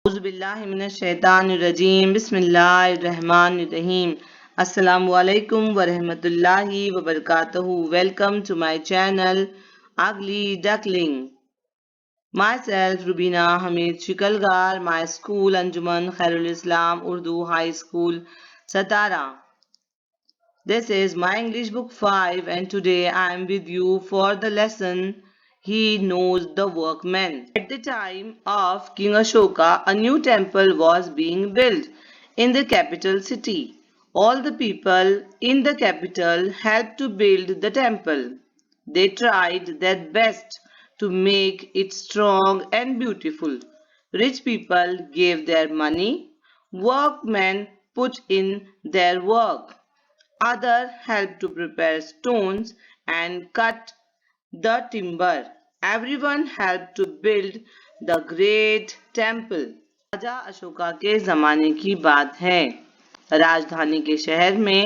اعوذ باللہ من الشیطان الرجیم بسم اللہ الرحمن الرحیم السلام علیکم ورحمۃ اللہ وبرکاتہ. ویلکم ٹو مائی چینل اگلی ڈکلنگ. Myself Rubina Hamid Shikalgar, my school Anjuman Khairul Islam Urdu High School, Satara. This is my English book 5 and today I am with you for the lesson He Knows the Workman. At the time of King Ashoka, a new temple was being built in the capital city. All the people in the capital helped to build the temple. They tried their best to make it strong and beautiful. Rich people gave their money. Workmen put in their work. Others helped to prepare stones and cut the timber. Everyone helped to build the great temple. راجا اشوکا کے زمانے کی بات ہے. راجدھانی کے شہر میں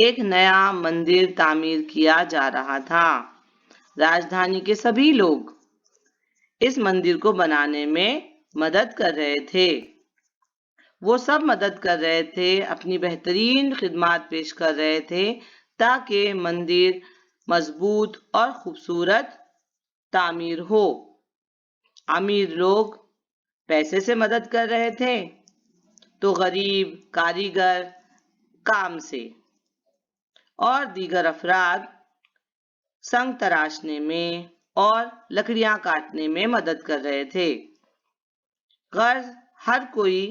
ایک نیا مندر تعمیر کیا جا رہا تھا. راجدھانی کے سبھی لوگ اس مندر کو بنانے میں مدد کر رہے تھے. وہ سب مدد کر رہے تھے، اپنی بہترین خدمات پیش کر رہے تھے تاکہ مندر مضبوط اور خوبصورت تعمیر ہو. امیر لوگ پیسے سے مدد کر رہے تھے تو غریب کاریگر کام سے اور دیگر افراد سنگ تراشنے میں اور لکڑیاں کاٹنے میں مدد کر رہے تھے. غرض ہر کوئی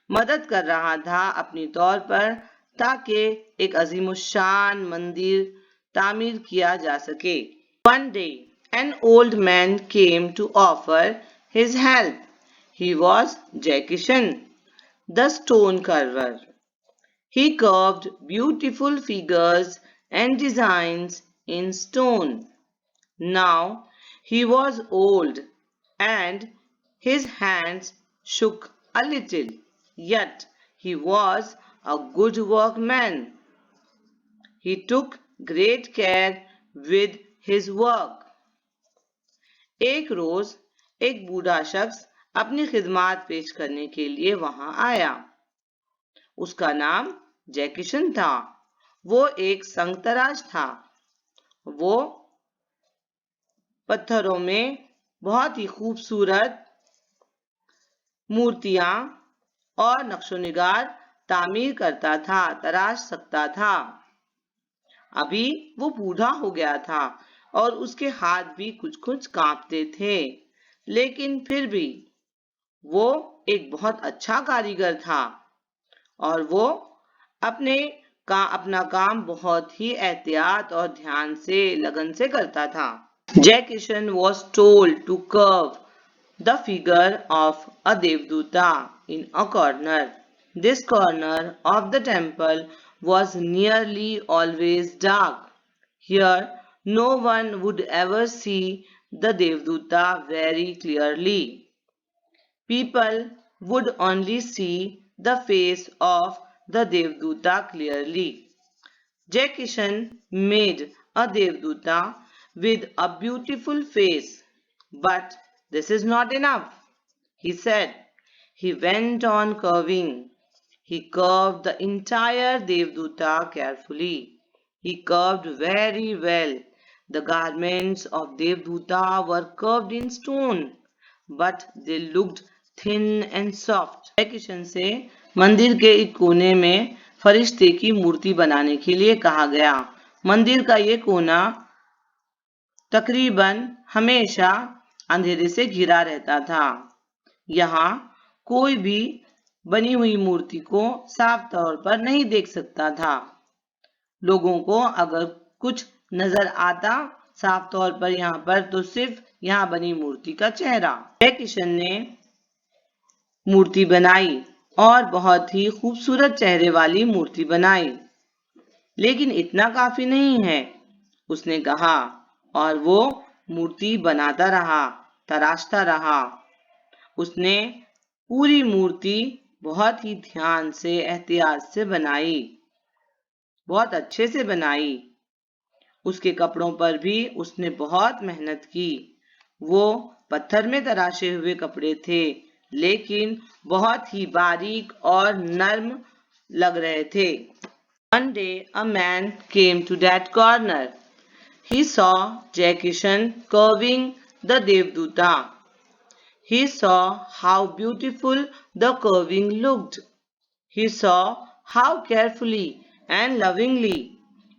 مدد کر رہا تھا اپنی طور پر تاکہ ایک عظیم الشان مندر تعمیر کیا جا سکے. One day, an old man came to offer his help. He was Jackishan, the stone carver. He carved beautiful figures and designs in stone. Now he was old and his hands shook a little, yet he was a good workman. He took great care with his work. ایک روز ایک بوڑھا شخص اپنی خدمات پیش کرنے کے لیے وہاں آیا. اس کا نام جیکشن تھا. وہ ایک سنگ تراش تھا. وہ پتھروں میں بہت ہی خوبصورت مورتیاں اور نقش و نگار تعمیر کرتا تھا، تراش سکتا تھا. ابھی وہ بوڑھا ہو گیا تھا اور اس کے ہاتھ بھی کچھ کانپتے تھے، لیکن پھر بھی وہ ایک بہت اچھا کاریگر تھا اور وہ اپنا کام بہت ہی احتیاط اور دھیان سے لگن سے کرتا تھا. Jackishan was told to carve the figure of a Devduta in a corner. This corner of the temple was nearly always dark. Here no one would ever see the Devduta very clearly. People would only see the face of the Devduta clearly. Jackishan made a Devduta with a beautiful face. But this is not enough, he said. He went on carving. He carved the entire Devduta carefully. He carved very well. The garments of Devduta were carved in stone, but they looked thin and soft. جیکشن سے مندر کے ایک کونے میں فرشتے کی مورتی بنانے کے لیے کہا گیا. مندر کا یہ کونا تقریباً ہمیشہ اندھیرے سے گھرا رہتا تھا. یہاں کوئی بھی بنی ہوئی مورتی کو صاف طور پر نہیں دیکھ سکتا تھا. لوگوں کو اگر کچھ نظر آتا صاف طور پر یہاں پر تو صرف یہاں بنی مورتی کا چہرہ. جیکشن نے مورتی بنائی اور بہت ہی خوبصورت چہرے والی مورتی بنائی، لیکن اتنا کافی نہیں ہے، اس نے کہا، اور وہ مورتی بناتا رہا، تراشتا رہا. اس نے پوری مورتی بہت ہی دھیان سے احتیاط سے بنائی، بہت اچھے سے بنائی. اس کے کپڑوں پر بھی اس نے بہت محنت کی. وہ پتھر میں تراشے ہوئے کپڑے تھے، لیکن بہت ہی باریک اور نرم لگ رہے تھے. One day a man came to that corner. He saw Jai Kishan carving the Devduta. He saw how beautiful the carving looked. He saw how carefully and lovingly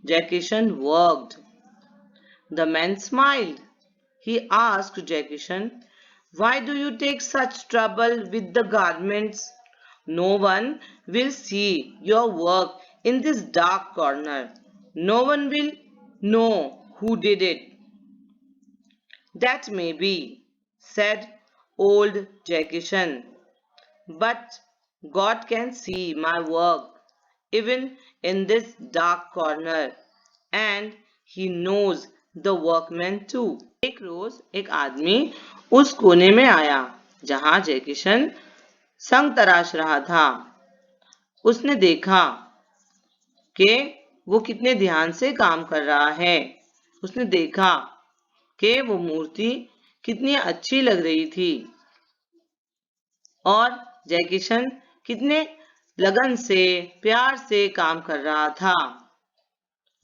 Jai Kishan worked. The man smiled. He asked Jai Kishan, "Why do you take such trouble with the garments? No one will see your work in this dark corner. No one will know who did it." "That may be," said old Jai Kishan, "but God can see my work even in this dark corner, and He knows the workmen too." ایک روز ایک آدمی اس کونے میں آیا جہاں جے کشن سنگ تراش رہا تھا. اس نے دیکھا کہ وہ کتنے دھیان سے کام کر رہا ہے. اس نے دیکھا کہ وہ مورتی کتنی اچھی لگ رہی تھی اور جے کشن کتنے لگن سے پیار سے کام کر رہا تھا.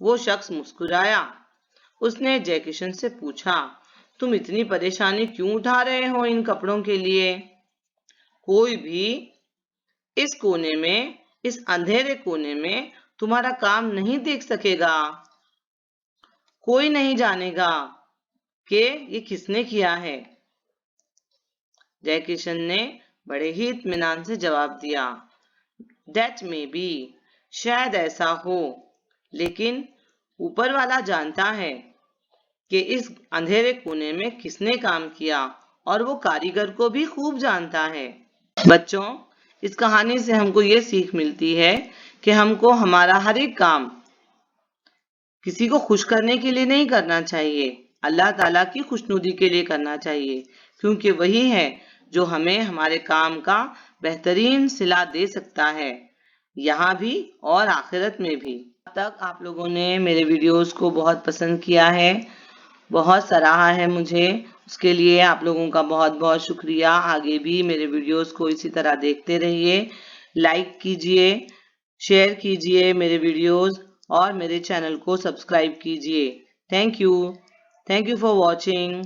وہ شخص مسکرایا. اس نے جے کشن سے پوچھا, "تم اتنی پریشانی کیوں اٹھا رہے ہو ان کپڑوں کے لیے؟ کوئی بھی اس کونے میں, اس اندھیرے کونے میں تمہارا کام نہیں دیکھ سکے گا. کوئی نہیں جانے گا کہ یہ کس نے کیا ہے." جے کشن نے بڑے ہی اطمینان سے جواب دیا, "That may be, شاید ایسا ہو, لیکن اوپر والا جانتا ہے کہ اس اندھیرے کونے میں کس نے کام کیا, اور وہ کاریگر کو بھی خوب جانتا ہے." بچوں, اس کہانی سے ہم کو یہ سیکھ ملتی ہے کہ ہم کو ہمارا ہر ایک کام کسی کو خوش کرنے کے لیے نہیں کرنا چاہیے, اللہ تعالیٰ کی خوشنودی کے لیے کرنا چاہیے, کیونکہ وہی ہے جو ہمیں ہمارے کام کا بہترین صلہ دے سکتا ہے, یہاں بھی اور آخرت میں بھی. اب تک آپ لوگوں نے میرے ویڈیوز کو بہت پسند کیا ہے, بہت سراہا ہے مجھے, اس کے لیے آپ لوگوں کا بہت بہت شکریہ. آگے بھی میرے ویڈیوز کو اسی طرح دیکھتے رہیے, لائک کیجئے, شیئر کیجئے میرے ویڈیوز, اور میرے چینل کو سبسکرائب کیجئے. Thank you for watching.